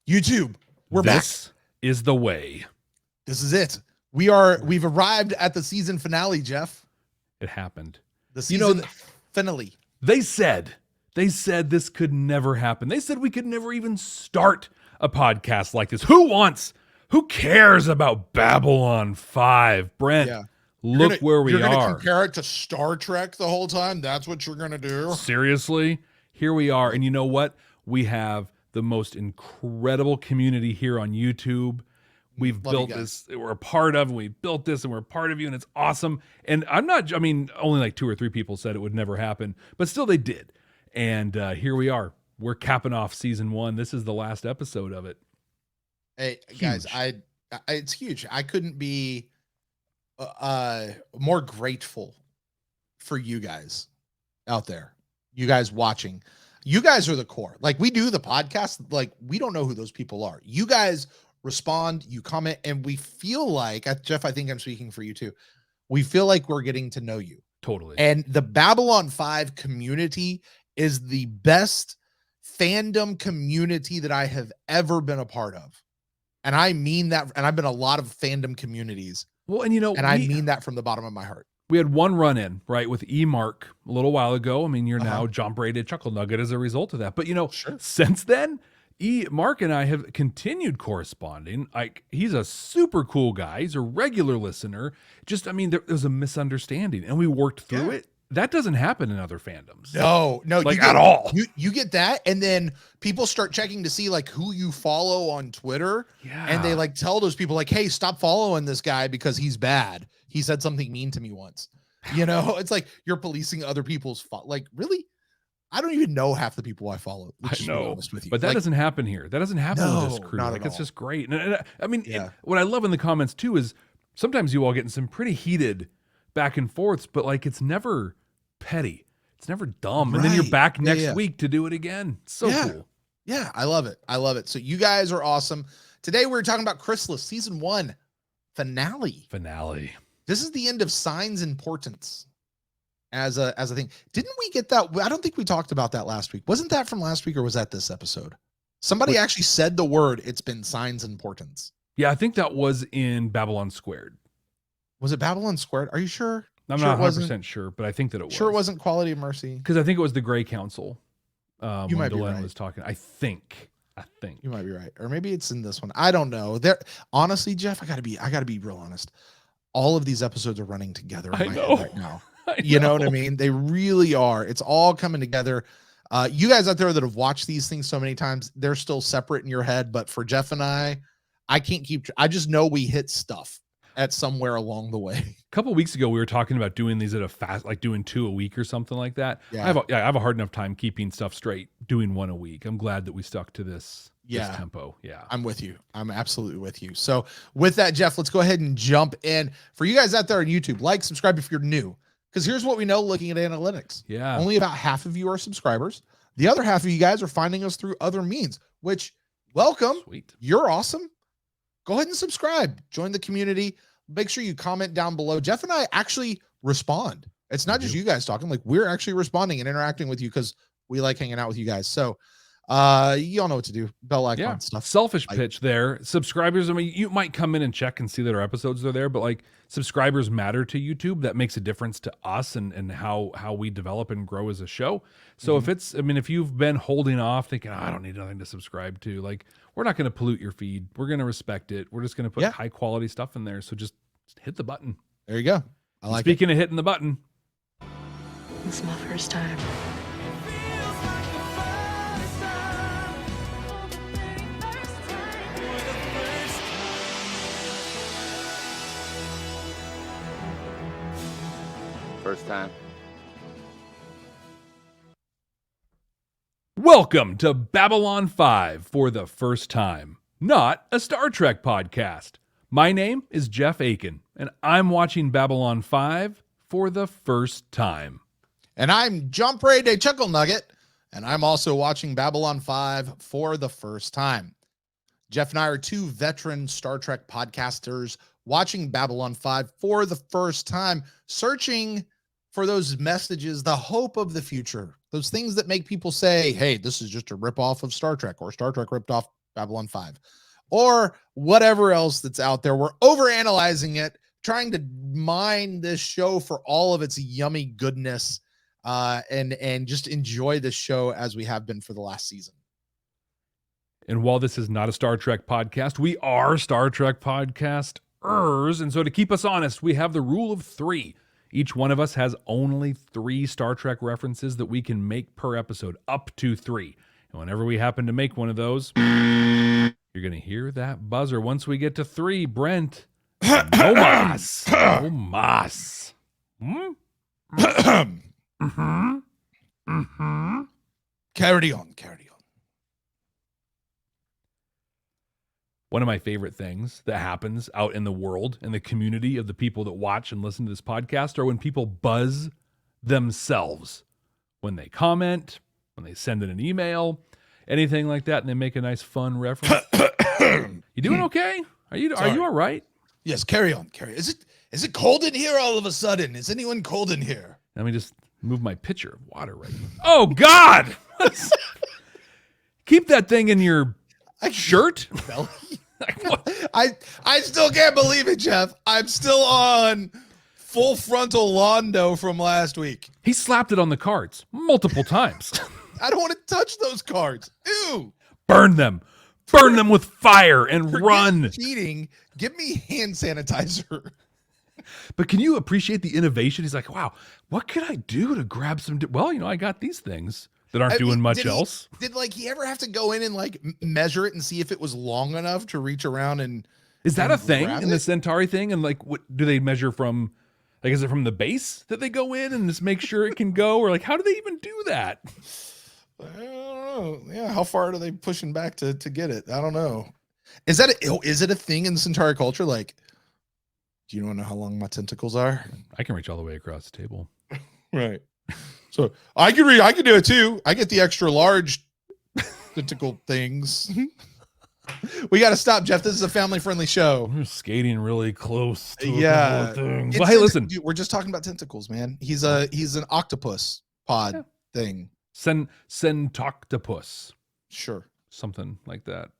YouTube, we're back. This is the way. This is it. We've arrived at the season finale, Jeff. It happened. The season finale. They said this could never happen. They said we could never even start a podcast like this. Who cares about Babylon 5? Brent, look where we are. You're going to compare it to Star Trek the whole time? That's what you're going to do? Seriously? Here we are. And you know what? We have the most incredible community here on YouTube. We've built this, we're a part of, and we built this, and we're a part of you, and it's awesome. And only like 2 or 3 people said it would never happen, but still they did. And here we are. We're capping off season 1. This is the last episode of it. Hey, guys, it's huge. I couldn't be more grateful for you guys out there, you guys watching. You guys are the core. Like, we do the podcast, like, we don't know who those people are. You guys respond, you comment, and we feel like, Jeff, I think I'm speaking for you too, we feel like we're getting to know you. Totally. And the Babylon 5 community is the best fandom community that I have ever been a part of. And I mean that, and I've been a lot of fandom communities. Well, and I mean that from the bottom of my heart. We had one run-in, right, with Mark a little while ago. I mean, you're now John Braided Chuckle Nugget as a result of that. But, since then, Mark and I have continued corresponding. Like, he's a super cool guy. He's a regular listener. Just, there was a misunderstanding, and we worked through it. That doesn't happen in other fandoms. No, at all. You get that, and then people start checking to see like who you follow on Twitter, and they like tell those people like, "Hey, stop following this guy because he's bad. He said something mean to me once." It's like you're policing other people's like, really? I don't even know half the people I follow. I know, but that doesn't happen here. That doesn't happen with this crew. Like, it's just great. And what I love in the comments too is sometimes you all get in some pretty heated back and forths, but like it's never petty. It's never dumb. Right. And then you're back next week to do it again. So cool. Yeah, I love it. I love it. So you guys are awesome. Today we're talking about Chrysalis season 1 finale. This is the end of Signs Importance as a thing. Didn't we get that? I don't think we talked about that last week. Wasn't that from last week, or was that this episode? Somebody actually said the word, it's been Signs Importance. Yeah, I think that was in Babylon Squared. Was it Babylon Squared? Are you sure? I'm not 100% sure, but I think that it was. Sure it wasn't Quality of Mercy? Because I think it was the Gray Council. You might be right. Was talking. I think. You might be right. Or maybe it's in this one. I don't know. Honestly, Jeff, I gotta be real honest. All of these episodes are running together in my head right now. You know what I mean? They really are. It's all coming together. You guys out there that have watched these things so many times, they're still separate in your head. But for Jeff and I can't I just know we hit stuff at somewhere along the way. A couple of weeks ago, we were talking about doing these at a fast, like doing 2 a week or something like that. Yeah. I have a hard enough time keeping stuff straight, doing 1 a week. I'm glad that we stuck to this tempo. Yeah. I'm with you. I'm absolutely with you. So with that, Jeff, let's go ahead and jump in. For you guys out there on YouTube, like, subscribe if you're new, because here's what we know looking at analytics. Yeah. Only about half of you are subscribers. The other half of you guys are finding us through other means, which welcome. Sweet. You're awesome. Go ahead and subscribe. Join the community. Make sure you comment down below. Jeff and I actually respond. It's not just you guys talking. Like, we're actually responding and interacting with you because we like hanging out with you guys. So you all know what to do. Bell icon stuff. Selfish pitch there. Subscribers, you might come in and check and see that our episodes are there, but like, subscribers matter to YouTube. That makes a difference to us and how we develop and grow as a show. So if you've been holding off thinking, I don't need nothing to subscribe to, like, we're not going to pollute your feed. We're going to respect it. We're just going to put high quality stuff in there. So just hit the button. There you go. Speaking of hitting the button. This is my first time. First time. Welcome to Babylon 5 for the first time, not a Star Trek podcast. My name is Jeff Akin, and I'm watching Babylon 5 for the first time. And I'm John Braided Chuckle Nugget, and I'm also watching Babylon 5 for the first time. Jeff and I are 2 veteran Star Trek podcasters watching Babylon 5 for the first time, searching for those messages, the hope of the future, those things that make people say, hey, this is just a ripoff of Star Trek, or Star Trek ripped off Babylon 5, or whatever else that's out there. We're overanalyzing it, trying to mine this show for all of its yummy goodness, and just enjoy this show as we have been for the last season. And while this is not a Star Trek podcast, we are Star Trek podcasters. And so to keep us honest, we have the rule of 3. Each one of us has only 3 Star Trek references that we can make per episode, up to 3. And whenever we happen to make one of those, you're going to hear that buzzer. Once we get to 3, Brent, no mas. No mas. Carry on. One of my favorite things that happens out in the world, in the community of the people that watch and listen to this podcast, are when people buzz themselves. When they comment, when they send in an email, anything like that, and they make a nice fun reference. You doing okay? Are you all right? Yes, carry on. Is it cold in here all of a sudden? Is anyone cold in here? Let me just move my pitcher of water right now. Oh, God! Keep that thing in your shirt? Belly? I still can't believe it, Jeff. I'm still on full frontal Londo from last week. He slapped it on the cards multiple times. I don't want to touch those cards. Ew. Burn them. Burn them with fire and run. Cheating. Give me hand sanitizer. But can you appreciate the innovation? He's like, wow, what could I do to grab some? Well, I got these things that aren't doing much else. Did he ever have to go in and measure it and see if it was long enough to reach around and? Is that a thing in the Centauri thing? And what do they measure from? Is it from the base that they go in and just make sure it can go? Or how do they even do that? I don't know. Yeah, how far are they pushing back to get it? I don't know. Is it a thing in Centauri culture? Do you want to know how long my tentacles are? I can reach all the way across the table. Right. So I can do it too. I get the extra large tentacle things. We got to stop, Jeff. This is a family-friendly show. We're skating really close to a things. Well, hey, listen. Dude, we're just talking about tentacles, man. He's an octopus pod thing. Centoctopus. Sure. Something like that.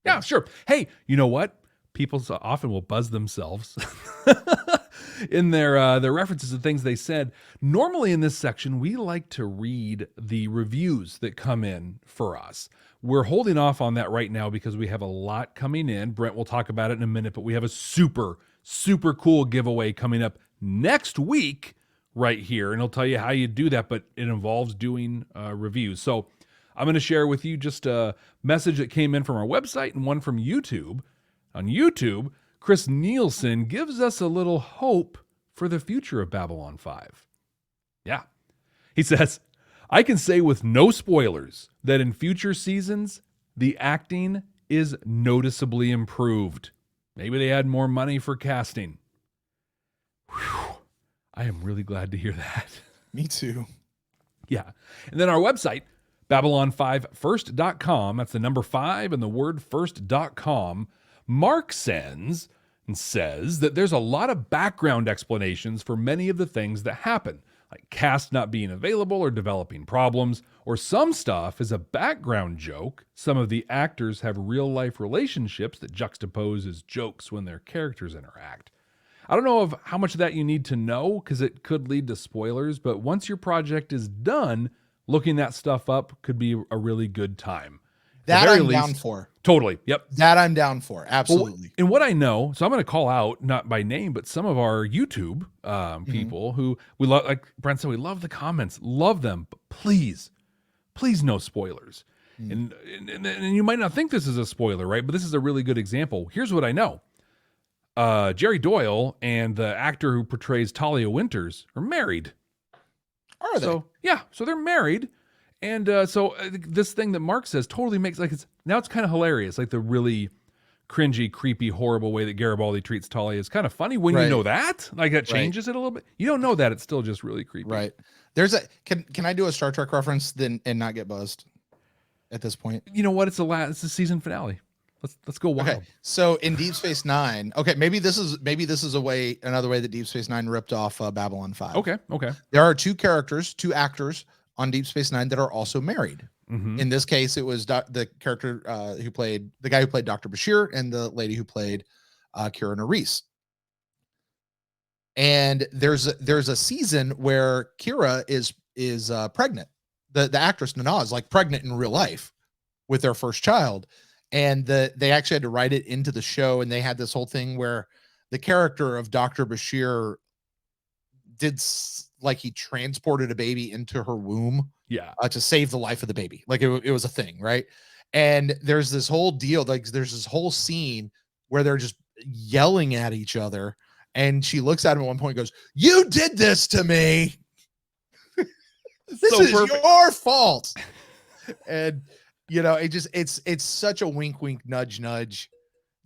Yeah, sure. Hey, you know what? People so often will buzz themselves in their references to things they said. Normally in this section, we like to read the reviews that come in for us. We're holding off on that right now because we have a lot coming in. Brent will talk about it in a minute, but we have a super, super cool giveaway coming up next week right here. And he'll tell you how you do that, but it involves doing reviews. So I'm going to share with you just a message that came in from our website and one from YouTube. On YouTube, Chris Nielsen gives us a little hope for the future of Babylon 5. Yeah. He says, I can say with no spoilers that in future seasons, the acting is noticeably improved. Maybe they had more money for casting. Whew. I am really glad to hear that. Me too. Yeah. And then our website, Babylon5first.com, that's the number 5 and the word first.com. Mark sends and says that there's a lot of background explanations for many of the things that happen, like cast not being available or developing problems, or some stuff is a background joke. Some of the actors have real-life relationships that juxtapose as jokes when their characters interact. I don't know of how much of that you need to know because it could lead to spoilers, but once your project is done, looking that stuff up could be a really good time. That I'm down for. Totally. Yep. That I'm down for. Absolutely. Well, and what I know, so I'm going to call out, not by name, but some of our YouTube people who we love, like Brent said, we love the comments, love them, but please no spoilers. And you might not think this is a spoiler, right? But this is a really good example. Here's what I know. Jerry Doyle and the actor who portrays Talia Winters are married. Are they? So, yeah, so they're married. And so this thing that Mark says totally makes, it's kind of hilarious. Like the really cringy, creepy, horrible way that Garibaldi treats Talia is kind of funny when you know that. Like that changes it a little bit. You don't know that. It's still just really creepy. Right. There's can I do a Star Trek reference then and not get buzzed at this point? You know what? It's the season finale. Let's go wild. Okay. So in Deep Space Nine, maybe this is another way that Deep Space Nine ripped off Babylon 5. Okay. There are two actors on Deep Space Nine that are also married. In this case, it was the character the guy who played Dr. Bashir and the lady who played Kira Nerys. And there's a season where Kira is pregnant. The actress Nana is like pregnant in real life with their first child, and they actually had to write it into the show. And they had this whole thing where the character of Dr. Bashir did like he transported a baby into her womb, to save the life of the baby. Like it was a thing, right? And there's this whole deal, like there's this whole scene where they're just yelling at each other, and she looks at him at one point and goes, "You did this to me. This is your fault." And it's such a wink, wink, nudge, nudge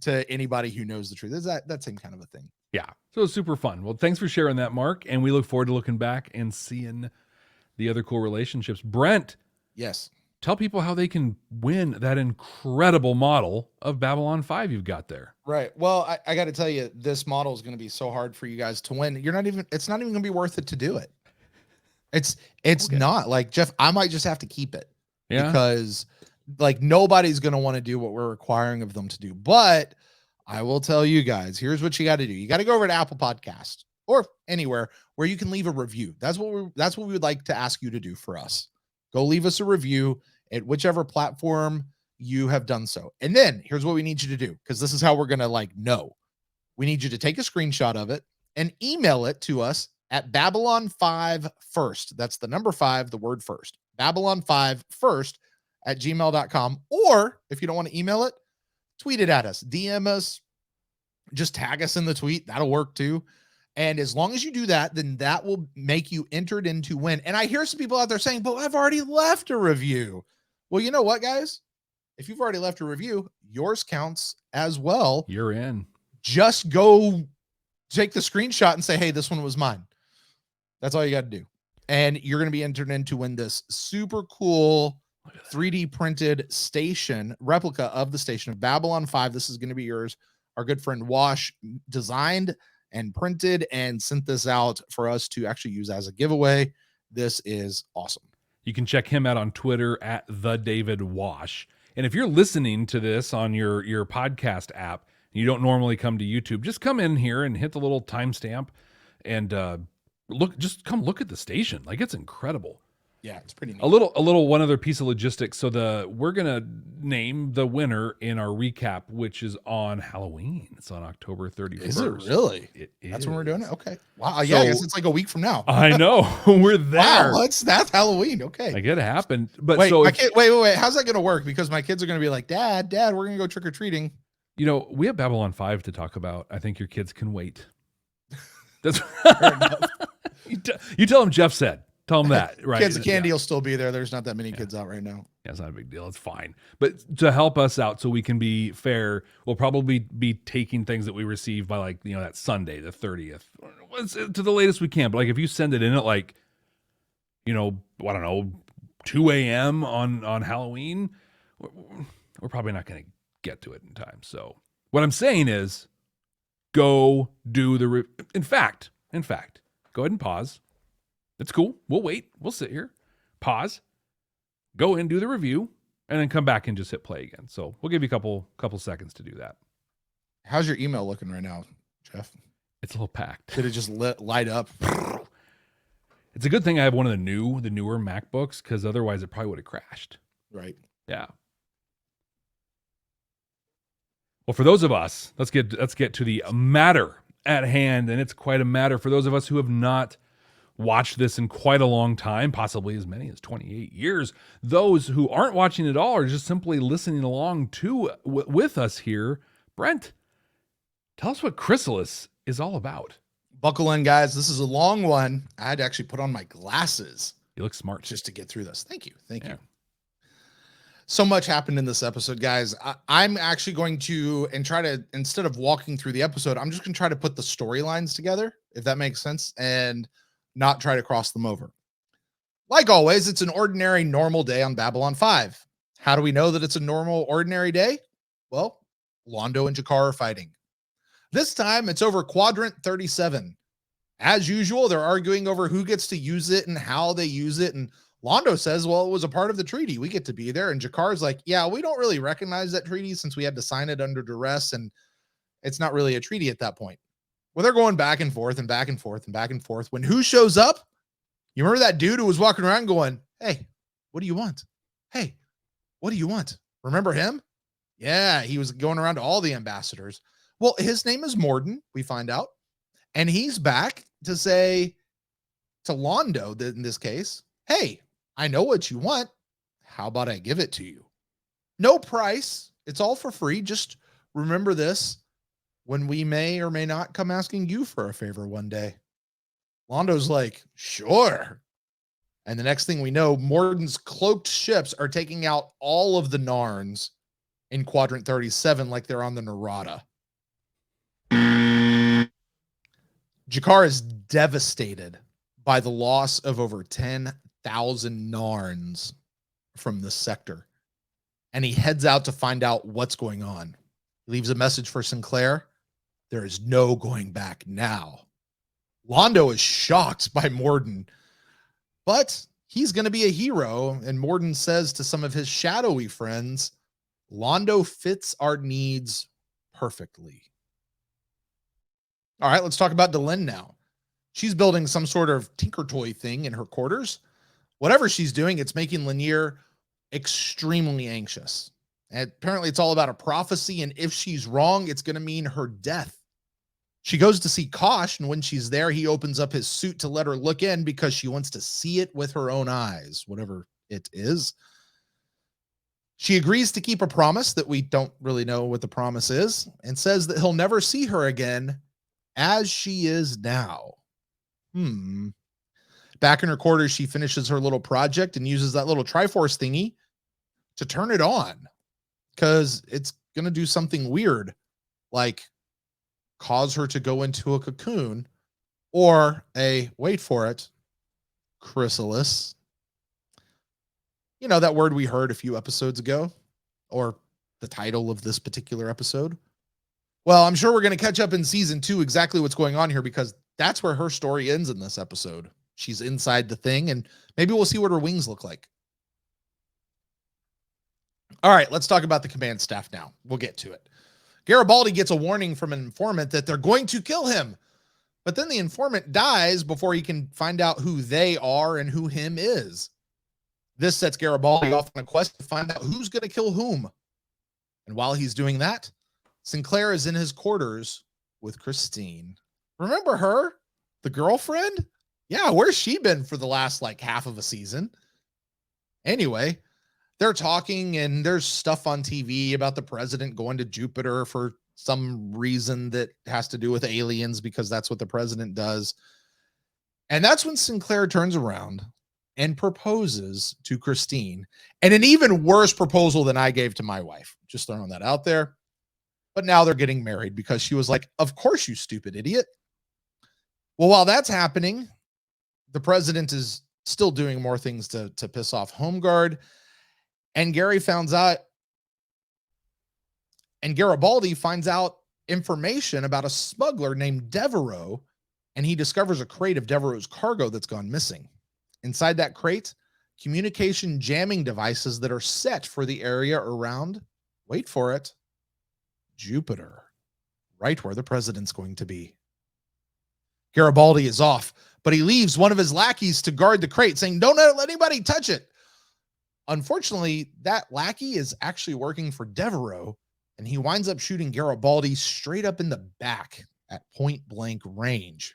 to anybody who knows the truth. Is that same kind of a thing? Yeah. So it's super fun. Well, thanks for sharing that, Mark. And we look forward to looking back and seeing the other cool relationships. Brent. Yes. Tell people how they can win that incredible model of Babylon 5 you've got there. Right. Well, I got to tell you, this model is going to be so hard for you guys to win. It's not even going to be worth it to do it. It's okay. Not like, Jeff, I might just have to keep it because like nobody's going to want to do what we're requiring of them to do. But I will tell you guys, here's what you got to do. You got to go over to Apple Podcast or anywhere where you can leave a review. That's what we would like to ask you to do for us. Go leave us a review at whichever platform you have done so. And then here's what we need you to do, because this is how we're going to know. We need you to take a screenshot of it and email it to us at Babylon5first. That's the number 5, the word first. Babylon5first at gmail.com. Or if you don't want to email it, tweet it at us, DM us, just tag us in the tweet. That'll work too. And as long as you do that, then that will make you entered into win. And I hear some people out there saying, but I've already left a review. Well, you know what, guys? If you've already left a review, yours counts as well. You're in. Just go take the screenshot and say, hey, this one was mine. That's all you got to do. And you're going to be entered in to win this super cool 3D printed station, replica of the station of Babylon 5. This is going to be yours. Our good friend Wash designed and printed and sent this out for us to actually use as a giveaway. This is awesome. You can check him out on Twitter at @TheDavidWash. And if you're listening to this on your podcast app, and you don't normally come to YouTube, just come in here and hit the little timestamp and come look at the station. Like, it's incredible. Yeah, it's pretty neat. A little one other piece of logistics. So we're gonna name the winner in our recap, which is on Halloween. It's on October 31st. Is it really? It That's is. when we're doing it? Okay. Wow. Yeah, I guess it's like a week from now. I know. We're there. Wow, that's Halloween. Okay. Like, it happened. But wait, wait. How's that gonna work? Because my kids are gonna be like, Dad, we're gonna go trick-or-treating. We have Babylon 5 to talk about. I think your kids can wait. That's fair enough. You tell them Jeff said. Tell them that, right? Kids, the candy will still be there. There's not that many kids out right now. Yeah, it's not a big deal. It's fine. But to help us out so we can be fair, we'll probably be taking things that we receive by that Sunday, the 30th, to the latest we can. But if you send it in at I don't know, 2 a.m. on Halloween, we're probably not going to get to it in time. So what I'm saying is go do in fact, go ahead and pause. It's cool. We'll wait. We'll sit here, pause, go in, do the review, and then come back and just hit play again. So we'll give you a couple seconds to do that. How's your email looking right now, Jeff? It's a little packed. Did it just light up? It's a good thing I have one of the newer MacBooks, because otherwise it probably would have crashed. Right. Yeah. Well, for those of us, let's get to the matter at hand, and it's quite a matter for those of us who have not watched this in quite a long time, possibly as many as 28 years. Those who aren't watching at all are just simply listening along with us here. Brent, tell us what Chrysalis is all about. Buckle in, guys. This is a long one. I had to actually put on my glasses. You look smart just to get through this. Thank you. You. So much happened in this episode, guys. I'm actually going to try to, instead of walking through the episode, I'm just going to try to put the storylines together, if that makes sense, and not try to cross them over. Like always, it's an ordinary, normal day on Babylon 5. How do we know that it's a normal, ordinary day? Well, Londo and Jakar are fighting. This time, it's over Quadrant 37. As usual, they're arguing over who gets to use it and how they use it, and Londo says, well, it was a part of the treaty. We get to be there. And Jakar's like, yeah, we don't really recognize that treaty since we had to sign it under duress. And it's not really a treaty at that point. Well, they're going back and forth and back and forth and back and forth. When who shows up? You remember that dude who was walking around going, hey, what do you want? Hey, what do you want? Remember him? Yeah, he was going around to all the ambassadors. Well, his name is Morden, we find out. And he's back to say to Londo, in this case, hey, I know what you want. How about I give it to you? No price. It's all for free. Just remember this when we may or may not come asking you for a favor one day. Londo's like, sure. And the next thing we know, Morden's cloaked ships are taking out all of the Narns in Quadrant 37 like they're on the Narada. Jakar is devastated by the loss of over 10,000 Narns from this sector. And he heads out to find out what's going on. He leaves a message for Sinclair. There is no going back now. Londo is shocked by Morden, but he's going to be a hero. And Morden says to some of his shadowy friends, Londo fits our needs perfectly. All right, let's talk about Delenn now. She's building some sort of tinker toy thing in her quarters. Whatever she's doing, it's making Lanier extremely anxious. And apparently it's all about a prophecy, and if she's wrong, it's going to mean her death. She goes to see Kosh, and when she's there, he opens up his suit to let her look in because she wants to see it with her own eyes, whatever it is. She agrees to keep a promise that we don't really know what the promise is, and says that he'll never see her again as she is now. Back in her quarters, she finishes her little project and uses that little Triforce thingy to turn it on because it's going to do something weird, like cause her to go into a cocoon or wait for it, chrysalis. You know, that word we heard a few episodes ago, or the title of this particular episode. Well, I'm sure we're going to catch up in season 2 exactly what's going on here, because that's where her story ends in this episode. She's inside the thing, and maybe we'll see what her wings look like. All right, let's talk about the command staff now. We'll get to it. Garibaldi gets a warning from an informant that they're going to kill him, but then the informant dies before he can find out who they are and who him is. This sets Garibaldi off on a quest to find out who's going to kill whom. And while he's doing that, Sinclair is in his quarters with Christine. Remember her? The girlfriend? Yeah, where's she been for the last half of a season? Anyway, they're talking, and there's stuff on TV about the president going to Jupiter for some reason that has to do with aliens, because that's what the president does. And that's when Sinclair turns around and proposes to Christine, and an even worse proposal than I gave to my wife. Just throwing that out there. But now they're getting married because she was like, of course, you stupid idiot. Well, while that's happening, the president is still doing more things to piss off Home Guard. And Garibaldi finds out information about a smuggler named Devereaux, and he discovers a crate of Devereaux's cargo that's gone missing. Inside that crate, communication jamming devices that are set for the area around, wait for it, Jupiter, right where the president's going to be. Garibaldi is off, but he leaves one of his lackeys to guard the crate, saying, don't let anybody touch it. Unfortunately, that lackey is actually working for Devereaux, and he winds up shooting Garibaldi straight up in the back at point blank range.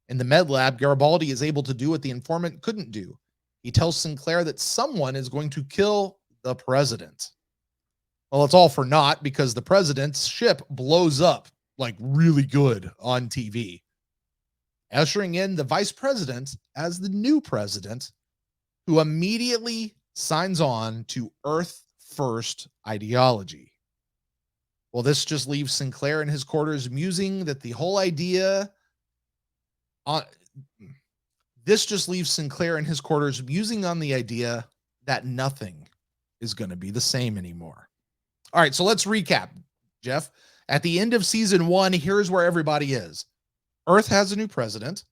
In the med lab, Garibaldi is able to do what the informant couldn't do. He tells Sinclair that someone is going to kill the president. Well, it's all for naught, because the president's ship blows up really good on TV, ushering in the vice president as the new president, who immediately signs on to Earth First ideology. Well, this just leaves Sinclair in his quarters musing that the whole idea on the idea that nothing is going to be the same anymore. All right, so let's recap, Jeff. At the end of season 1, here's where everybody is. Earth has a new president.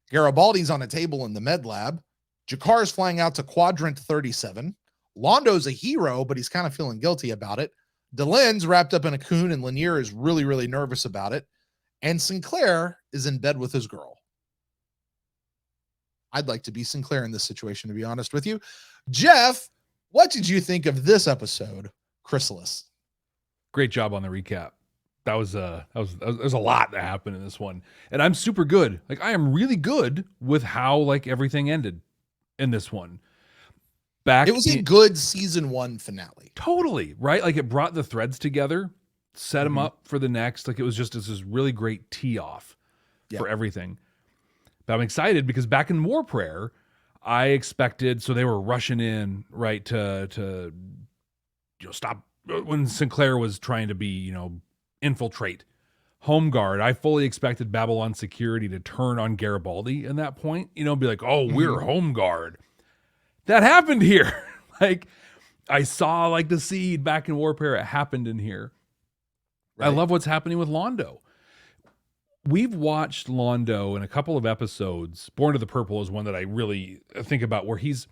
Garibaldi's on a table in the med lab. Jakar's flying out to Quadrant 37. Londo's a hero, but he's kind of feeling guilty about it. Delenn's wrapped up in a coon, and Lanier is really, really nervous about it. And Sinclair is in bed with his girl. I'd like to be Sinclair in this situation, to be honest with you. Jeff, what did you think of this episode, Chrysalis? Great job on the recap. There's a lot that happened in this one, and I'm super good. Like, I am really good with how like everything ended in this one. It was a good season 1 finale. Totally, right? Like, it brought the threads together, set them up for the next. Like, it was just this really great tee off for everything. But I'm excited because back in War Prayer, I expected, so they were rushing in, right, to stop when Sinclair was trying to be, infiltrate Home Guard. I fully expected Babylon security to turn on Garibaldi in that point, be like, oh, we're Home Guard. That happened here. Like, I saw like the seed back in War Prayer. It happened in here. Right. I love what's happening with Londo. We've watched Londo in a couple of episodes. Born to the Purple is one that I really think about, where he's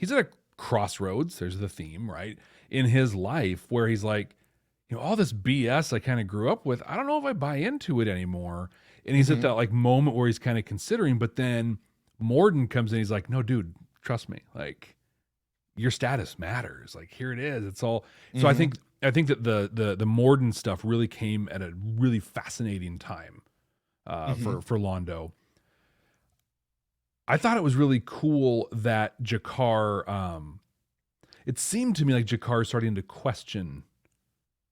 at a crossroads. There's the theme, right? In his life, where he's like, all this BS I kind of grew up with, I don't know if I buy into it anymore. And he's at that like moment where he's kind of considering, but then Morden comes in. He's like, no, dude, trust me. Like, your status matters. Like, here it is. It's all. So I think that the Morden stuff really came at a really fascinating time for Londo. I thought it was really cool that Jakar, it seemed to me like Jakar is starting to question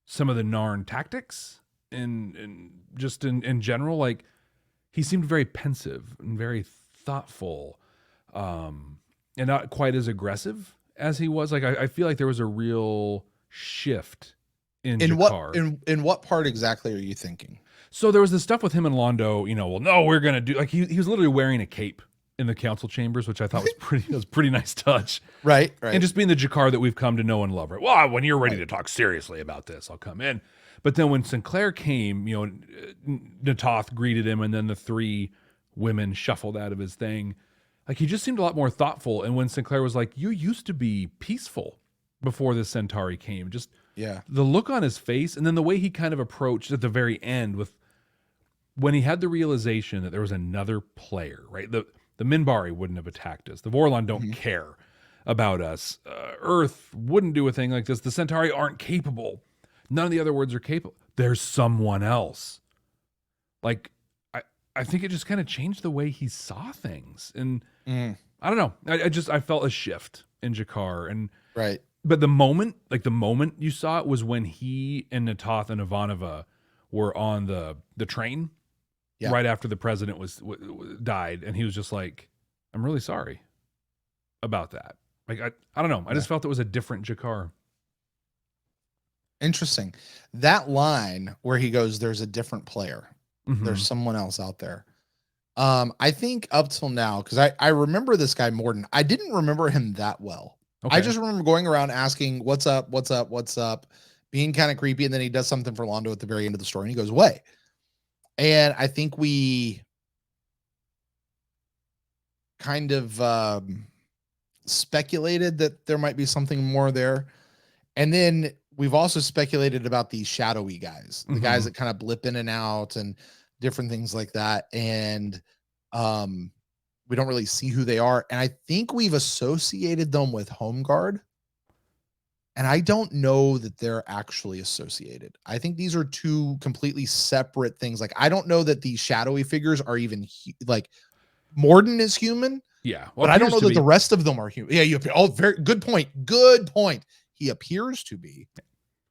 some of the Narn tactics and just in general. Like, he seemed very pensive and very thoughtful, and not quite as aggressive as he was. Like, I feel like there was a real shift in Jakar. In what part exactly are you thinking? So there was this stuff with him and Londo, well, no, we're going to do, like, he was literally wearing a cape in the council chambers, which I thought was pretty nice touch. Right. And just being the Jakar that we've come to know and love, right? Well, when you're ready to talk seriously about this, I'll come in. But then when Sinclair came, Natoth greeted him, and then the 3 women shuffled out of his thing. Like, he just seemed a lot more thoughtful. And when Sinclair was like, you used to be peaceful before the Centauri came, just the look on his face, and then the way he kind of approached at the very end with when he had the realization that there was another player, right? The Minbari wouldn't have attacked us. The Vorlon don't care about us. Earth wouldn't do a thing like this. The Centauri aren't capable. None of the other words are capable. There's someone else. Like, I think it just kind of changed the way he saw things. And I don't know. I felt a shift in Jakar. And but the moment you saw it was when he and Natoth and Ivanova were on the train right after the president died, and he was just like, I'm really sorry about that. Like, I don't know. I just felt it was a different Jakar. Interesting. That line where he goes, there's a different player. There's someone else out there. I think up till now, because I remember this guy Morden. I didn't remember him that well. Okay. I just remember going around asking, what's up, being kind of creepy, and then he does something for Londo at the very end of the story, and he goes away. And I think we kind of speculated that there might be something more there. And then we've also speculated about these shadowy guys, the guys that kind of blip in and out and different things like that. And we don't really see who they are. And I think we've associated them with Home Guard. And I don't know that they're actually associated. I think these are 2 completely separate things. Like, I don't know that these shadowy figures are even like Morden is human. Yeah. Well, but I don't know that the rest of them are human. Yeah. Very good point. Good point. He appears to be,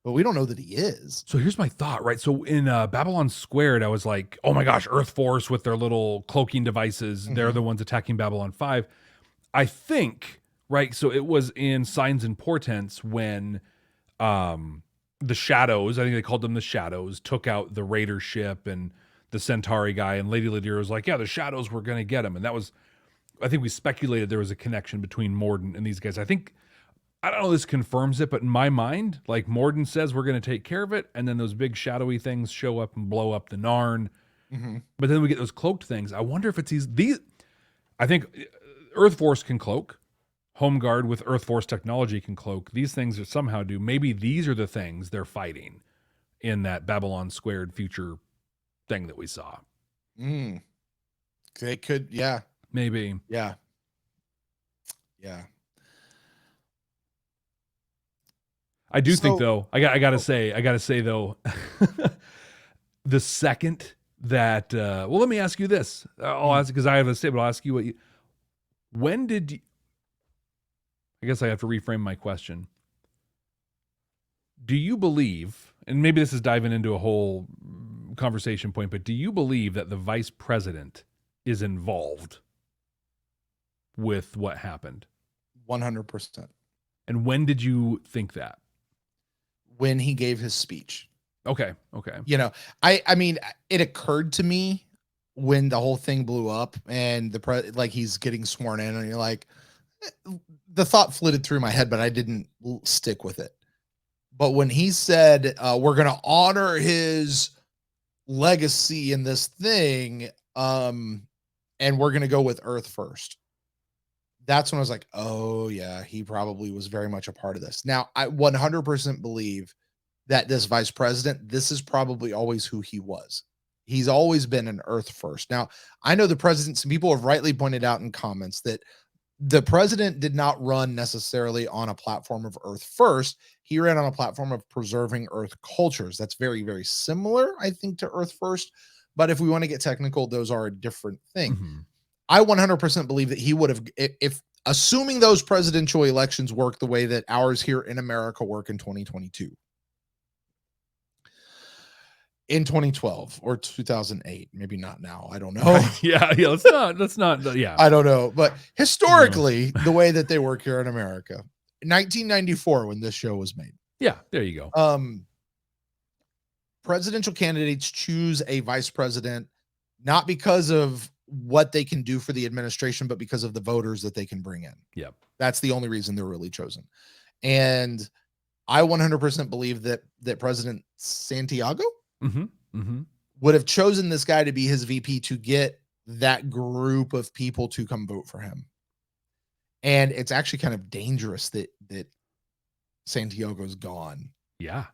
but we don't know that he is. So here's my thought, right? So in Babylon Squared, I was like, oh my gosh, Earth Force with their little cloaking devices. They're the ones attacking Babylon 5. I think, right? So it was in Signs and Portents when the Shadows, I think they called them the Shadows, took out the Raider ship and the Centauri guy. And Lady Lydia was like, yeah, the Shadows were going to get him. And that was, I think we speculated there was a connection between Morden and these guys. I don't know if this confirms it, but in my mind, like, Morden says we're going to take care of it, and then those big shadowy things show up and blow up the Narn. But then we get those cloaked things. I wonder if it's these. I think Earth Force can cloak. Home Guard with Earth Force technology can cloak. These things are somehow do. Maybe these are the things they're fighting in that Babylon Squared future thing that we saw. They could, yeah. Maybe. Yeah. Yeah. I do think though, I gotta say though, the second that well, let me ask you this. I'll ask because I have a say, but I'll ask you when did you, I guess I have to reframe my question. Do you believe, and maybe this is diving into a whole conversation point, but do you believe that the vice president is involved with what happened? 100%. And when did you think that? When he gave his speech. Okay. You know, I mean, it occurred to me when the whole thing blew up and like he's getting sworn in, and you're like, the thought flitted through my head, but I didn't stick with it. But when he said, we're going to honor his legacy in this thing, and we're going to go with Earth first. That's when I was like, oh yeah, he probably was very much a part of this. Now, I 100% believe that this vice president, this is probably always who he was. He's always been an Earth first. Now, I know the president, some people have rightly pointed out in comments that the president did not run necessarily on a platform of Earth first. He ran on a platform of preserving Earth cultures. That's very, very similar, I think, to Earth first. But if we want to get technical, those are a different thing. Mm-hmm. I 100% believe that he would have, if assuming those presidential elections work the way that ours here in America work in 2022, in 2012 or 2008, maybe not now. I don't know. Yeah. Let's not. Yeah. I don't know. But historically, the way that they work here in America, 1994, when this show was made. Yeah. There you go. Presidential candidates choose a vice president, not because of what they can do for the administration, but because of the voters that they can bring in. Yep. That's the only reason they're really chosen. And I 100% believe that President Santiago would have chosen this guy to be his VP to get that group of people to come vote for him. And it's actually kind of dangerous that Santiago's gone. Yeah.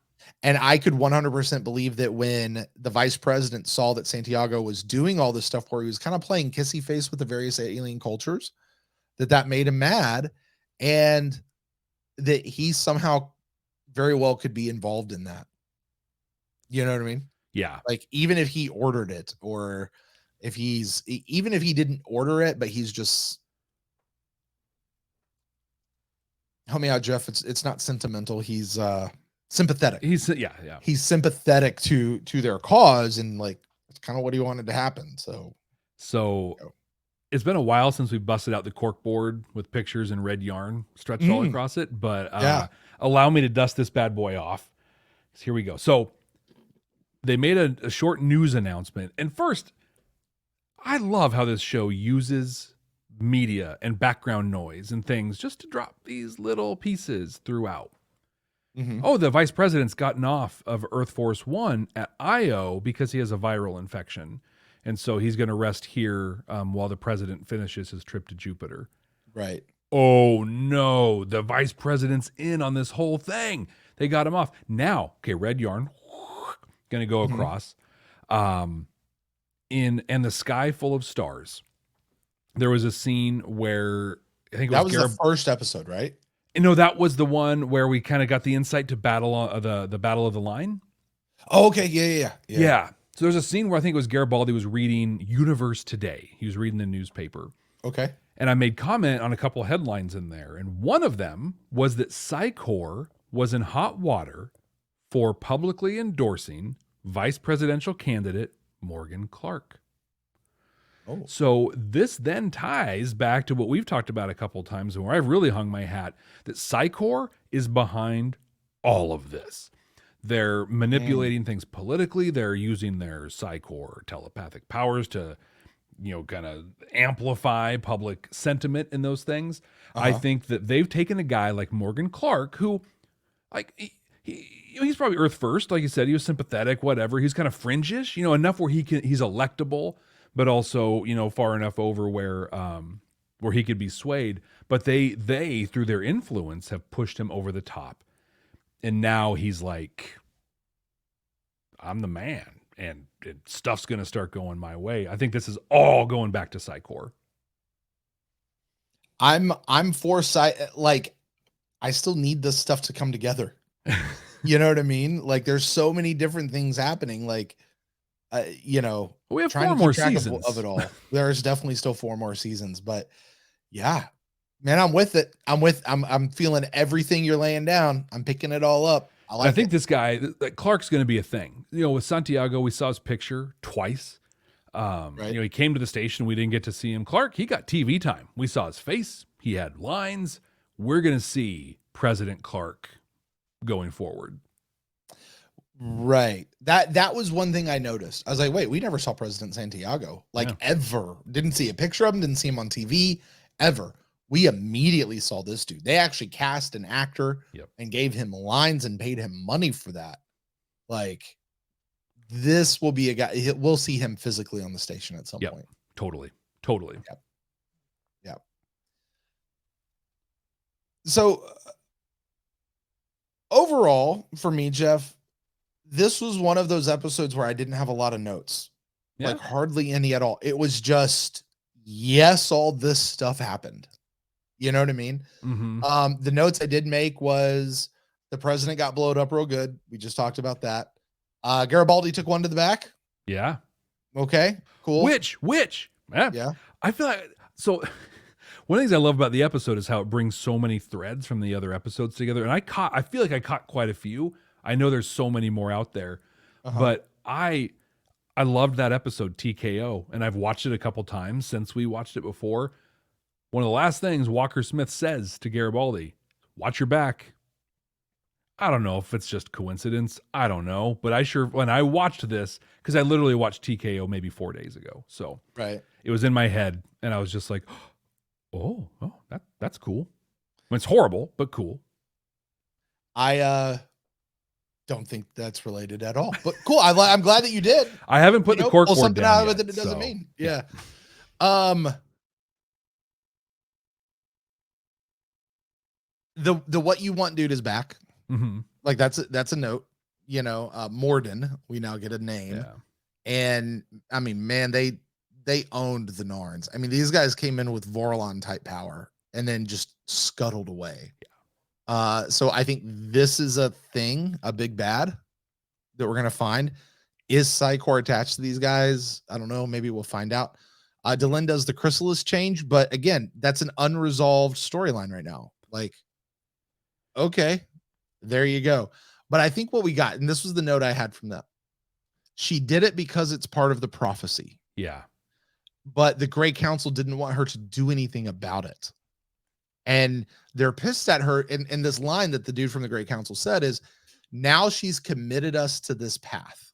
And I could 100% believe that when the vice president saw that Santiago was doing all this stuff where he was kind of playing kissy face with the various alien cultures, that made him mad, and that he somehow very well could be involved in that. You know what I mean? Yeah. Like, even if he ordered it, or even if he didn't order it, but he's just, help me out, Jeff. It's not sentimental. He's, sympathetic. He's sympathetic to their cause, and like that's kind of what he wanted to happen. So it's been a while since we busted out the cork board with pictures and red yarn stretched all across it, but allow me to dust this bad boy off. Here we go. So they made a short news announcement, and first, I love how this show uses media and background noise and things just to drop these little pieces throughout. Mm-hmm. Oh, the vice president's gotten off of Earth Force One at Io because he has a viral infection. And so he's going to rest here while the president finishes his trip to Jupiter. Right. Oh, no. The vice president's in on this whole thing. They got him off. Now, okay, red yarn. Going to go across. In the sky full of stars, there was a scene where I think it was the first episode, right? No, that was the one where we kind of got the insight to the Battle of the Line. Oh, okay. Yeah. So there's a scene where I think it was Garibaldi was reading Universe Today. He was reading the newspaper. Okay. And I made comment on a couple of headlines in there. And one of them was that Psycor was in hot water for publicly endorsing vice presidential candidate Morgan Clark. Oh. So this then ties back to what we've talked about a couple of times, and where I've really hung my hat, that Psycor is behind all of this. They're manipulating things politically. They're using their Psycor telepathic powers to, kind of amplify public sentiment in those things. I think that they've taken a guy like Morgan Clark, who, like, he's probably Earth first. Like you said, he was sympathetic, whatever. He's kind of fringish, enough where he's electable, but also, far enough over where where he could be swayed. But they through their influence have pushed him over the top. And now he's like, I'm the man, and stuff's going to start going my way. I think this is all going back to Psychor. I'm for like, I still need this stuff to come together. You know what I mean? Like, there's so many different things happening. Like, you know, we have 4 more seasons of it all. There's definitely still 4 more seasons, but yeah, man, I'm with it. I'm feeling everything you're laying down. I'm picking it all up. I think this guy, Clark's going to be a thing. You know, with Santiago, we saw his picture twice. Right. You know, he came to the station. We didn't get to see him. Clark, he got TV time. We saw his face. He had lines. We're going to see President Clark going forward. Right. That was one thing I noticed. I was like, wait, we never saw President Santiago. Like, ever. Didn't see a picture of him. Didn't see him on TV. Ever. We immediately saw this dude. They actually cast an actor and gave him lines and paid him money for that. Like, this will be a guy. We'll see him physically on the station at some point. Totally. Yep. So overall, for me, Jeff, this was one of those episodes where I didn't have a lot of notes, like hardly any at all. It was just, yes, all this stuff happened. You know what I mean? Mm-hmm. The notes I did make was the president got blowed up real good. We just talked about that. Garibaldi took one to the back. Yeah. Okay, cool. Which, yeah. I feel like, so one of the things I love about the episode is how it brings so many threads from the other episodes together. And I feel like I caught quite a few. I know there's so many more out there, but I loved that episode, TKO, and I've watched it a couple times since we watched it before. One of the last things Walker Smith says to Garibaldi, watch your back. I don't know if it's just coincidence. I don't know. But when I watched this, because I literally watched TKO maybe 4 days ago. So it was in my head, and I was just like, oh, that's cool. I mean, it's horrible, but cool. I don't think that's related at all, but cool. I'm glad that you did. I haven't put the cork board something down out of yet, it doesn't so, mean. Yeah. The what you want dude is back. Mm-hmm. Like, that's a note. You know, Morden, we now get a name. And I mean, man, they owned the Narns. I mean, these guys came in with Vorlon type power and then just scuttled away. So I think this is a thing, a big bad that we're gonna find. Is Psychor attached to these guys? I don't know. Maybe we'll find out. Delenn does the Chrysalis change, but again, that's an unresolved storyline right now. Like, okay, there you go. But I think what we got, and this was the note I had from that, she did it because it's part of the prophecy. Yeah. But the Great Council didn't want her to do anything about it. And they're pissed at her. And this line that the dude from the Great Council said is, now she's committed us to this path.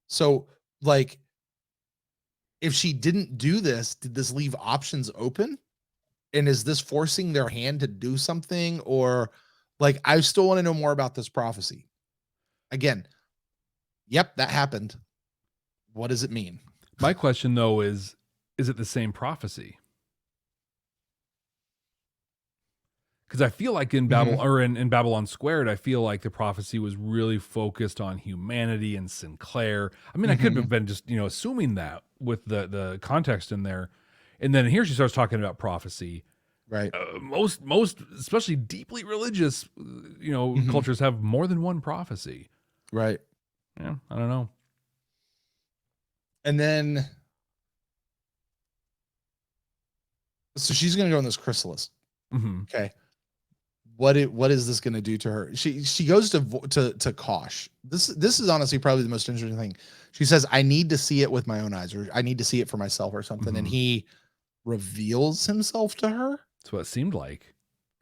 So, like, if she didn't do this, did this leave options open? And is this forcing their hand to do something? Or, like, I still want to know more about this prophecy. Again, yep, that happened. What does it mean? My question, though, is it the same prophecy? Because I feel like in Babylon Squared, I feel like the prophecy was really focused on humanity and Sinclair. I mean, I could have been just, assuming that with the context in there. And then here she starts talking about prophecy. Right. Most, especially deeply religious, cultures have more than one prophecy. Right. Yeah, I don't know. And then, so she's going to go in this Chrysalis. Okay. What is this going to do to her? She goes to Kosh. This is honestly probably the most interesting thing. She says, I need to see it with my own eyes, or I need to see it for myself or something. And he reveals himself to her. That's what it seemed like.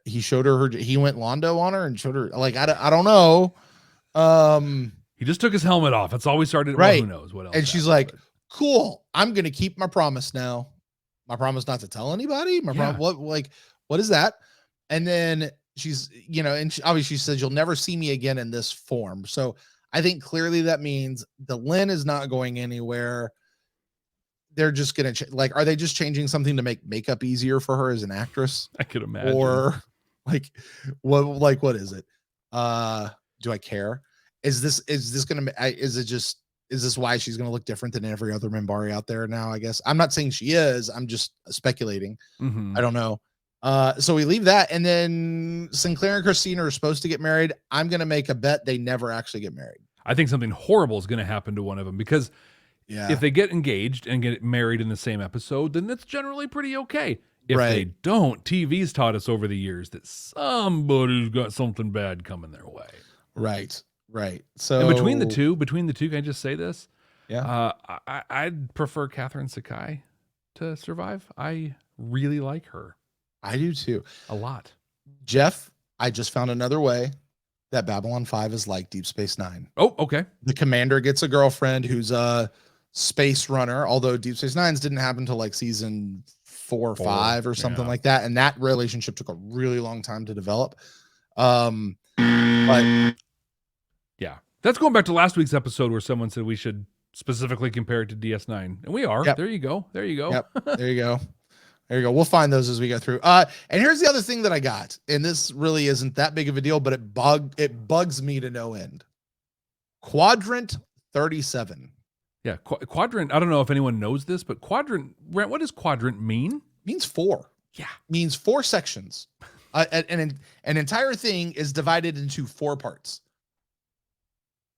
He showed her, he went Londo on her and showed her, like, I don't know. He just took his helmet off. That's all we started. Right. Well, who knows what else? And she's like, cool. I'm going to keep my promise now. My promise not to tell anybody. What is that? And then she's, and obviously she says, you'll never see me again in this form. So I think clearly that means Delenn is not going anywhere. they're just gonna like, are they just changing something to make makeup easier for her as an actress? I could imagine. Or like what is it? Do I care? Is this gonna is this why she's gonna look different than every other Minbari out there now? I guess I'm not saying she is. I'm just speculating. I don't know. So we leave that, and then Sinclair and Christina are supposed to get married. I'm gonna make a bet they never actually get married. I think something horrible is gonna happen to one of them, because if they get engaged and get married in the same episode, then that's generally pretty okay. If they don't, TV's taught us over the years that somebody's got something bad coming their way. Right. So and between the two, can I just say this? Yeah. I'd prefer Catherine Sakai to survive. I really like her. I do too. A lot. Jeff, I just found another way that Babylon 5 is like Deep Space Nine. Oh, okay. The commander gets a girlfriend who's a space runner, although Deep Space Nine's didn't happen until like season 4 or 5 or something like that. And that relationship took a really long time to develop. But yeah, that's going back to last week's episode where someone said we should specifically compare it to DS9. And we are. Yep. There you go. Yep. There you go. We'll find those as we go through. And here's the other thing that I got, and this really isn't that big of a deal, but it bugs me to no end. Quadrant 37. Yeah, quadrant. I don't know if anyone knows this, but quadrant, Brent, what does quadrant mean? Means 4. Yeah. Means 4 sections. An entire thing is divided into 4 parts.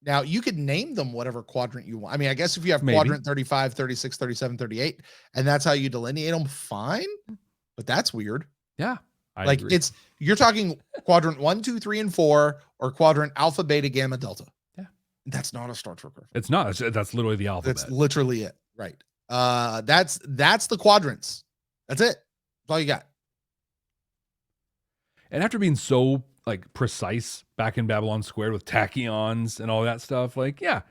Now, you could name them whatever quadrant you want. I mean, I guess if you have quadrant 35, 36, 37, 38, and that's how you delineate them, fine. But that's weird. Yeah. I agree. You're talking quadrant 1, 2, 3, and 4, or quadrant alpha, beta, gamma, delta. Yeah. That's not a Star Trek reference. It's not. That's literally the alphabet. That's literally it. Right. That's the quadrants. That's it. That's all you got. And after being so like precise back in Babylon Squared with tachyons and all that stuff, like, yeah,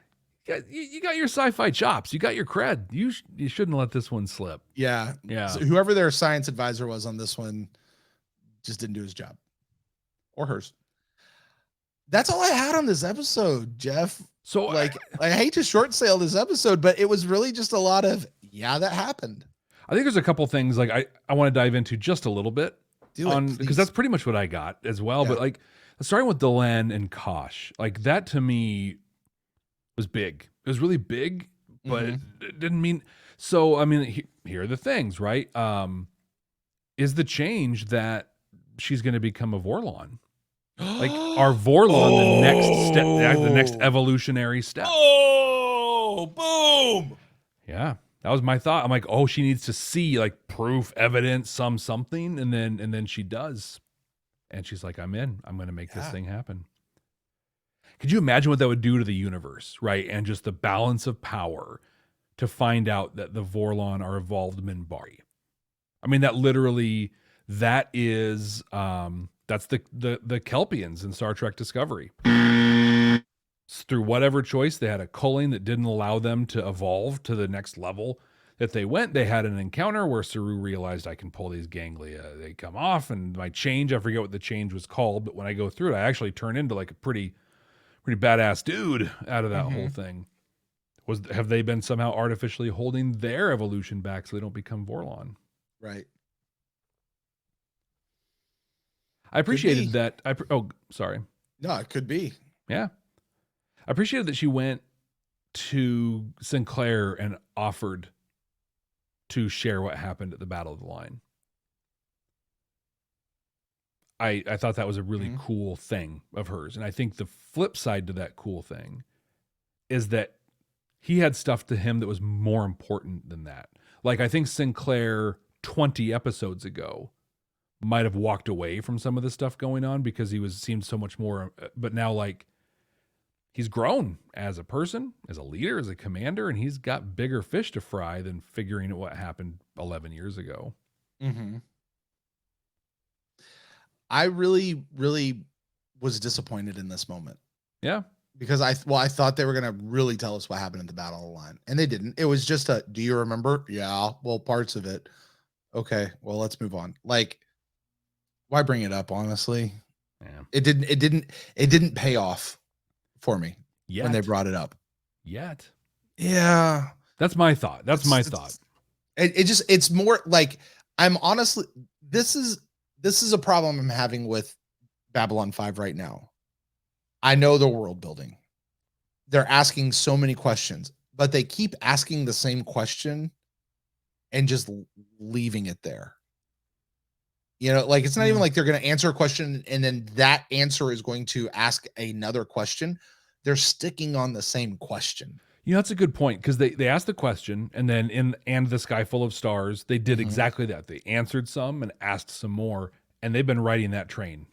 you got your sci-fi chops, you got your cred. You shouldn't let this one slip. Yeah. So whoever their science advisor was on this one just didn't do his job, or hers. That's all I had on this episode, Jeff. So like, I hate to short sale this episode, but it was really just a lot of, that happened. I think there's a couple things like I want to dive into just a little bit. Because that's pretty much what I got as well. Yeah. But like starting with Delenn and Kosh, like that to me was big. It was really big, but it didn't mean so. I mean, here are the things, right? Is the change that she's going to become a Vorlon? Like, are Vorlon the next step, the next evolutionary step? Oh, boom! Yeah. That was my thought. I'm like, oh, she needs to see like proof, evidence, something, and then she does, and she's like, I'm in. I'm going to make this thing happen. Could you imagine what that would do to the universe, right? And just the balance of power to find out that the Vorlon are evolved Minbari. I mean, that is that's the Kelpians in Star Trek Discovery. Through whatever choice, they had a culling that didn't allow them to evolve to the next level that they went. They had an encounter where Saru realized, I can pull these ganglia. They come off, and my change, I forget what the change was called, but when I go through it, I actually turn into like a pretty badass dude out of that whole thing. Have they been somehow artificially holding their evolution back so they don't become Vorlon? Right. I appreciated that. Sorry. No, it could be. Yeah. I appreciated that she went to Sinclair and offered to share what happened at the Battle of the Line. I thought that was a really cool thing of hers. And I think the flip side to that cool thing is that he had stuff to him that was more important than that. Like, I think Sinclair 20 episodes ago might have walked away from some of the stuff going on because he seemed so much more, but now like, he's grown as a person, as a leader, as a commander, and he's got bigger fish to fry than figuring out what happened 11 years ago. Mm-hmm. I really, really was disappointed in this moment. Yeah. Because I thought they were going to really tell us what happened at the Battle of the Line, and they didn't. It was just do you remember? Yeah. Well, parts of it. Okay. Well, let's move on. Like, why bring it up? Honestly, it didn't pay off for me when they brought it up. Yet. Yeah. That's my thought. That's my thought. It's more like I'm honestly this is a problem I'm having with Babylon 5 right now. I know the world building. They're asking so many questions, but they keep asking the same question and just leaving it there. Like it's not even like they're going to answer a question and then that answer is going to ask another question. They're sticking on the same question. That's a good point, because they asked the question, and then in And the Sky Full of Stars, they did exactly that. They answered some and asked some more, and they've been riding that train.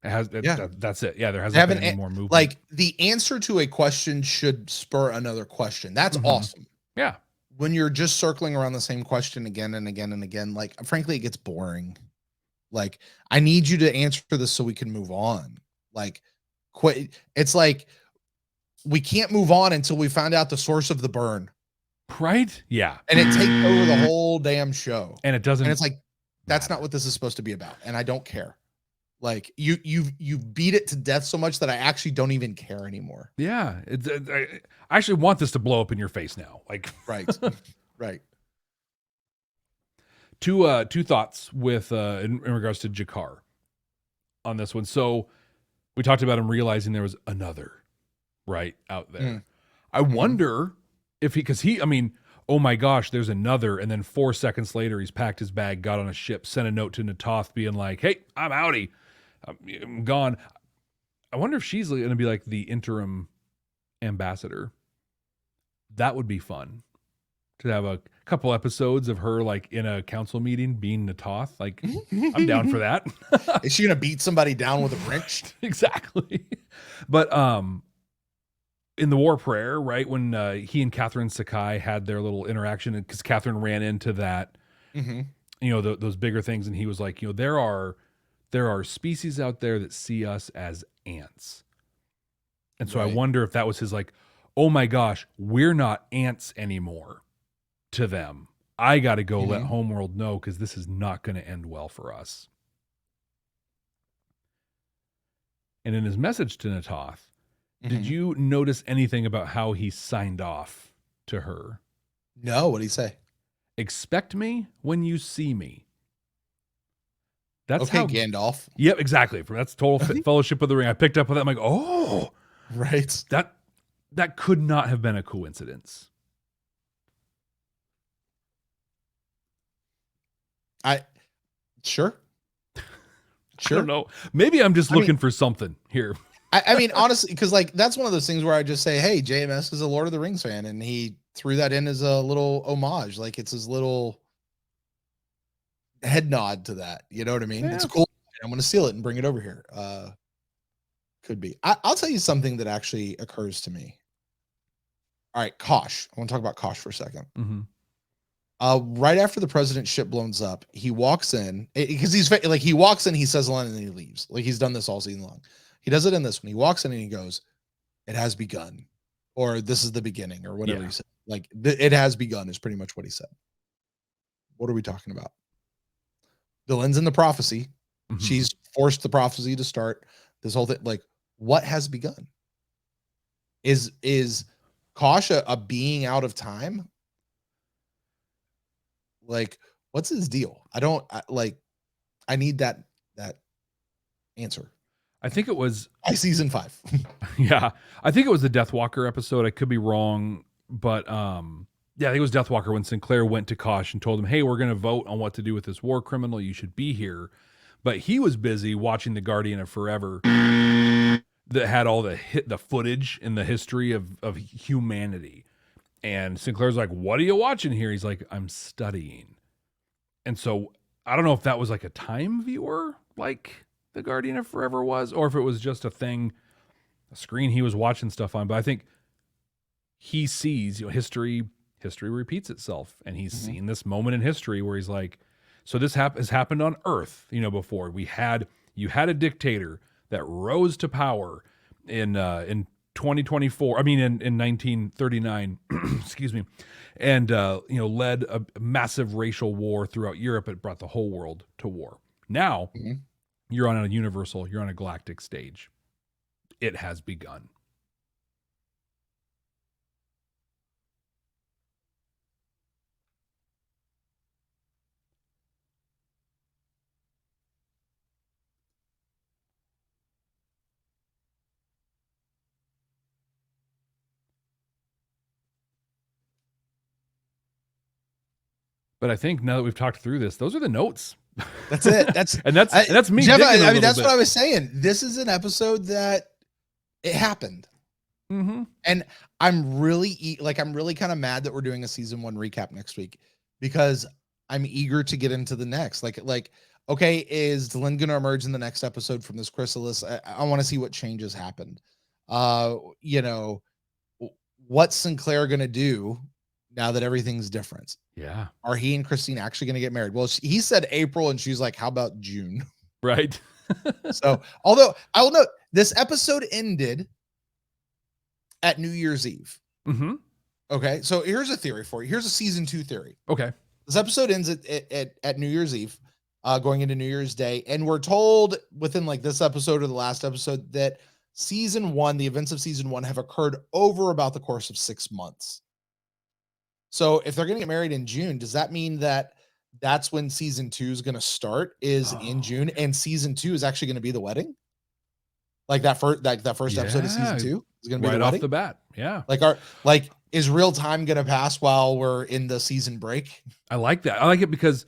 That's it. Yeah, there hasn't been any more movement. Like the answer to a question should spur another question. That's awesome. Yeah. When you're just circling around the same question again and again and again, like frankly, it gets boring. Like I need you to answer this so we can move on. Like quit. It's like we can't move on until we find out the source of the burn. Right? Yeah. And it takes over the whole damn show. And it doesn't. And it's like, that's not what this is supposed to be about. And I don't care. Like you've beat it to death so much that I actually don't even care anymore. Yeah. I actually want this to blow up in your face now. Like, right. Right. Two thoughts with, in regards to Jakar on this one. So we talked about him realizing there was another right out there. I wonder if oh my gosh, there's another. And then 4 seconds later, he's packed his bag, got on a ship, sent a note to Natoth being like, hey, I'm outie. I'm gone. I wonder if she's going to be like the interim ambassador. That would be fun to have a couple episodes of her like in a council meeting being Natoth. Like, I'm down for that. Is she going to beat somebody down with a wrench? Exactly. But, in the War Prayer, right, when he and Catherine Sakai had their little interaction, because Catherine ran into that, those bigger things, and he was like, there are species out there that see us as ants. And so I wonder if that was his like, oh my gosh, we're not ants anymore to them. I got to go let Homeworld know, because this is not going to end well for us. And in his message to Natoth, did you notice anything about how he signed off to her? No, what did he say? Expect me when you see me. That's okay, how Gandalf. Yep, exactly. That's total Fellowship of the Ring. I picked up on that. I'm like, oh, right. That could not have been a coincidence. Sure. I don't know. Maybe I'm just looking for something here. I mean, honestly, because like that's one of those things where I just say, hey, JMS is a Lord of the Rings fan, and he threw that in as a little homage. Like it's his little head nod to that. You know what I mean? Yeah. It's cool. I'm going to steal it and bring it over here. Could be. I'll tell you something that actually occurs to me. All right, Kosh. I want to talk about Kosh for a second. Right after the president's ship blows up, he walks in because he walks in, he says a line, and then he leaves. Like he's done this all season long. He does it in this one. He walks in and he goes, "It has begun," or "This is the beginning," or whatever he said. Like it has begun is pretty much what he said. What are we talking about? Delenn's in the prophecy. She's forced the prophecy to start this whole thing. Like, what has begun? Is Kosh a being out of time? Like, what's his deal? I need that answer. I think it was season 5. Yeah. I think it was the Deathwalker episode. I could be wrong, but yeah, I think it was Deathwalker when Sinclair went to Kosh and told him, hey, we're going to vote on what to do with this war criminal. You should be here. But he was busy watching The Guardian of Forever that had all the footage in the history of humanity. And Sinclair's like, what are you watching here? He's like, I'm studying. And so I don't know if that was like a time viewer, like The Guardian of Forever was, or if it was just a screen he was watching stuff on. But I think he sees, history repeats itself. And he's seen this moment in history where he's like, so this has happened on Earth, before. You had a dictator that rose to power in 2024, in 1939, excuse me, and led a massive racial war throughout Europe. It brought the whole world to war. Now you're on a galactic stage. It has begun. But I think now that we've talked through this, those are the notes. That's it. That's that's me. Jeff, I mean, that's what I was saying. This is an episode that it happened. Mm-hmm. And I'm really kind of mad that we're doing a season 1 recap next week, because I'm eager to get into the next. Like, okay, is Delenn going to emerge in the next episode from this Chrysalis? I want to see what changes happened. What's Sinclair going to do now that everything's different? Yeah. Are he and Christine actually going to get married? Well, he said April, and she's like, how about June? Right. So, although I will note, this episode ended at New Year's Eve. Mm-hmm. Okay, so here's a theory for you. Here's a season 2 theory. Okay. This episode ends at New Year's Eve, going into New Year's Day, and we're told within like this episode or the last episode that season 1, the events of season 1 have occurred over about the course of 6 months. So if they're going to get married in June, does that mean that that's when season 2 is going to start, is in June, and season 2 is actually going to be the wedding? Like that first episode of season 2 is going to be right the wedding? Off the bat. Yeah. Is real time going to pass while we're in the season break? I like that. I like it because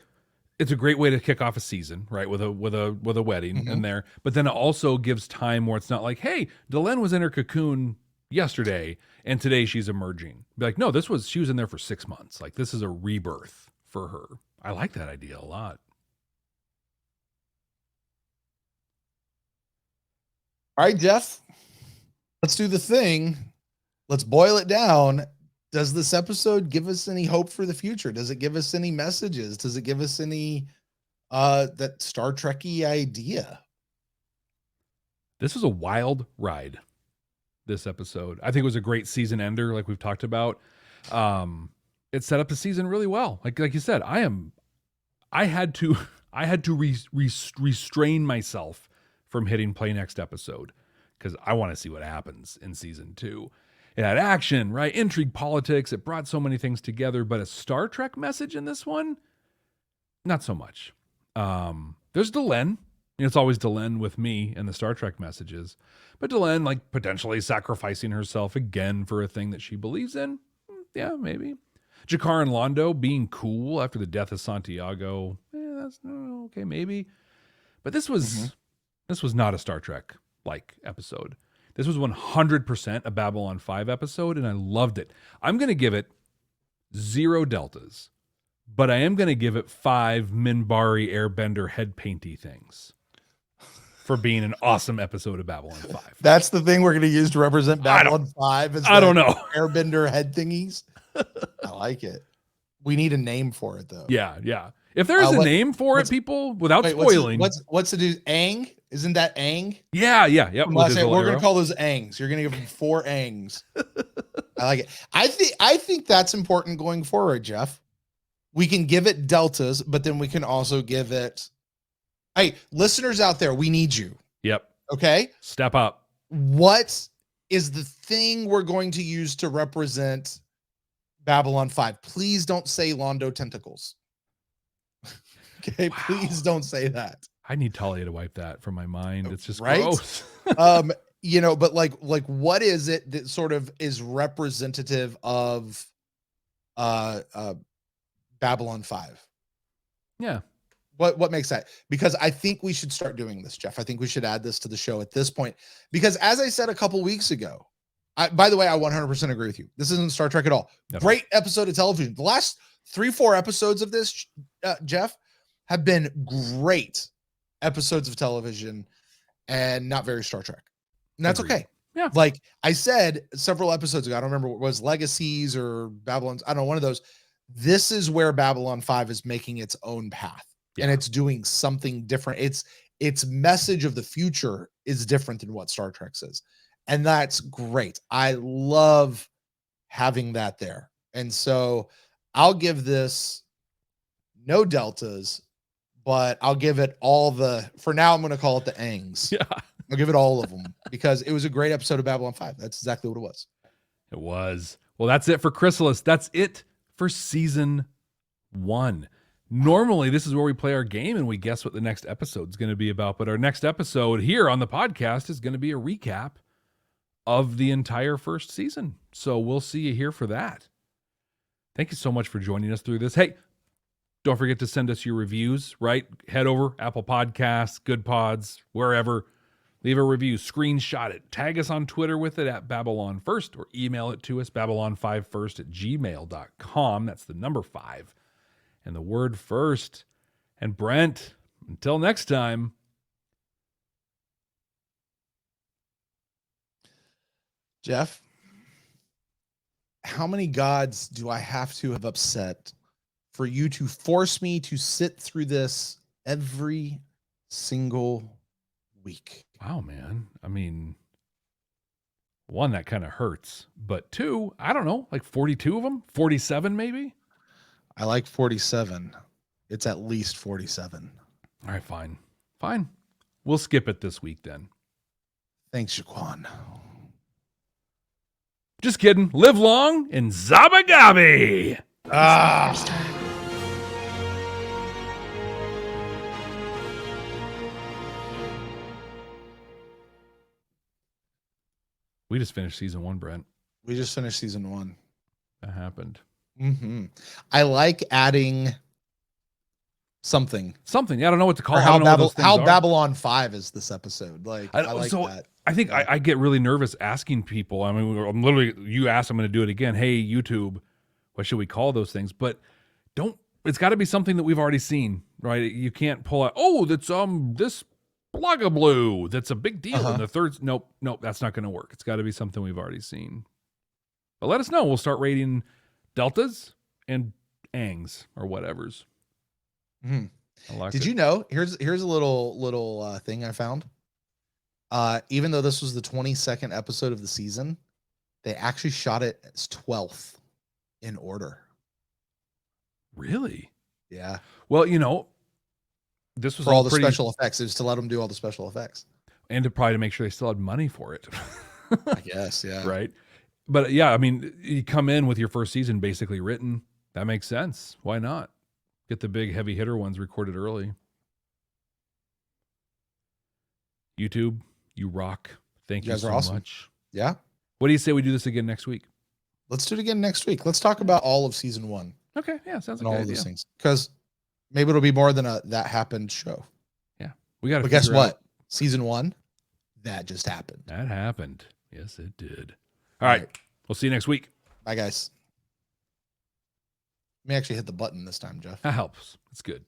it's a great way to kick off a season, right? With a wedding in there. But then it also gives time where it's not like, hey, Delenn was in her cocoon yesterday and today she's emerging. Be like, no, she was in there for 6 months. Like, this is a rebirth for her. I like that idea a lot. All right, Jeff, let's do the thing. Let's boil it down. Does this episode give us any hope for the future? Does it give us any messages? Does it give us any that Star Trek-y idea? This was a wild ride, this episode. I think it was a great season ender, like we've talked about. It set up the season really well. Like you said, I had to restrain myself from hitting play next episode because I want to see what happens in season 2. It had action, right? Intrigue, politics. It brought so many things together, but a Star Trek message in this one, not so much. There's Delenn. It's always Delenn with me and the Star Trek messages, but Delenn like potentially sacrificing herself again for a thing that she believes in. Yeah, maybe. G'Kar and Londo being cool after the death of Santiago. That's okay, maybe. But this was not a Star Trek like episode. This was 100% a Babylon 5 episode, and I loved it. I'm going to give it 0 deltas, but I am going to give it 5 Minbari airbender head painty things for being an awesome episode of Babylon 5. That's the thing we're going to use to represent Babylon 5. I don't know. Airbender head thingies. I like it. We need a name for it, though. Yeah. If there's a name for it, people, without spoiling. What's the dude? Aang? Isn't that Aang? Yeah. Yep. We're going to call those Aangs. You're going to give them 4 Aangs. I like it. I think that's important going forward, Jeff. We can give it deltas, but then we can also give it. Hey, listeners out there, we need you. Yep. Okay. Step up. What is the thing we're going to use to represent Babylon 5? Please don't say Londo tentacles. Okay, wow. Please don't say that. I need Talia to wipe that from my mind. It's just right? Gross. But like what is it that sort of is representative of Babylon 5? Yeah. What makes that? Because I think we should start doing this, Jeff. I think we should add this to the show at this point. Because as I said a couple weeks ago, by the way, I 100% agree with you. This isn't Star Trek at all. Great episode of television. The last 3-4 episodes of this, Jeff, have been great episodes of television and not very Star Trek. And that's okay. Yeah. Like I said several episodes ago, I don't remember what it was, Legacies or Babylon's, I don't know, one of those. This is where Babylon 5 is making its own path. And it's doing something different. Its message of the future is different than what Star Trek says. And that's great. I love having that there. And so I'll give this no deltas, but I'll give it all for now, I'm going to call it the Aangs. Yeah. I'll give it all of them because it was a great episode of Babylon 5. That's exactly what it was. It was. Well, that's it for Chrysalis. That's it for season 1. Normally, this is where we play our game and we guess what the next episode is going to be about. But our next episode here on the podcast is going to be a recap of the entire first season. So we'll see you here for that. Thank you so much for joining us through this. Hey, Don't forget to send us your reviews, right? Head over, Apple Podcasts, Good Pods, wherever. Leave a review, screenshot it, tag us on Twitter with it at Babylon First, or email it to us, babylon5first@gmail.com. That's the number 5 and the word first. And Brent, until next time. Jeff, how many gods do I have to have upset for you to force me to sit through this every single week? Wow, man. I mean, 1, that kind of hurts. But 2, I don't know, like 42 of them? 47 maybe? I like 47. It's at least 47. All right, fine. Fine. We'll skip it this week then. Thanks, Shaquan. Just kidding. Live long and Zabagabi. First time. We just finished season 1, Brent. We just finished season 1. That happened. Mm-hmm. I like adding something. Something. Yeah, I don't know what to call it. How, how Babylon 5 is this episode. Like, I like that. I think I get really nervous asking people. I mean, I'm literally, you asked, I'm going to do it again. Hey, YouTube, what should we call those things? But it's got to be something that we've already seen, right? You can't pull out, that's this Blogablu. That's a big deal. And the third, nope, that's not going to work. It's got to be something we've already seen. But let us know. We'll start rating deltas and angs or whatevers. Mm-hmm. Did you know? Here's a little thing I found. Even though this was the 22nd episode of the season, they actually shot it as 12th in order. Really? Yeah. Well, this was for all the special effects. It was to let them do all the special effects, and to make sure they still had money for it. I guess, yeah. Right. But yeah, I mean, you come in with your first season basically written. That makes sense. Why not? Get the big heavy hitter ones recorded early. YouTube, you rock. Thank you so much. Yeah. What do you say we do this again next week? Let's do it again next week. Let's talk about all of season 1. Okay. Yeah. Sounds like all of these things. Because maybe it'll be more than a That Happened show. Yeah. We got to. But guess what? Season 1, that just happened. That happened. Yes, it did. All right. We'll see you next week. Bye, guys. Let me actually hit the button this time, Jeff. That helps. It's good.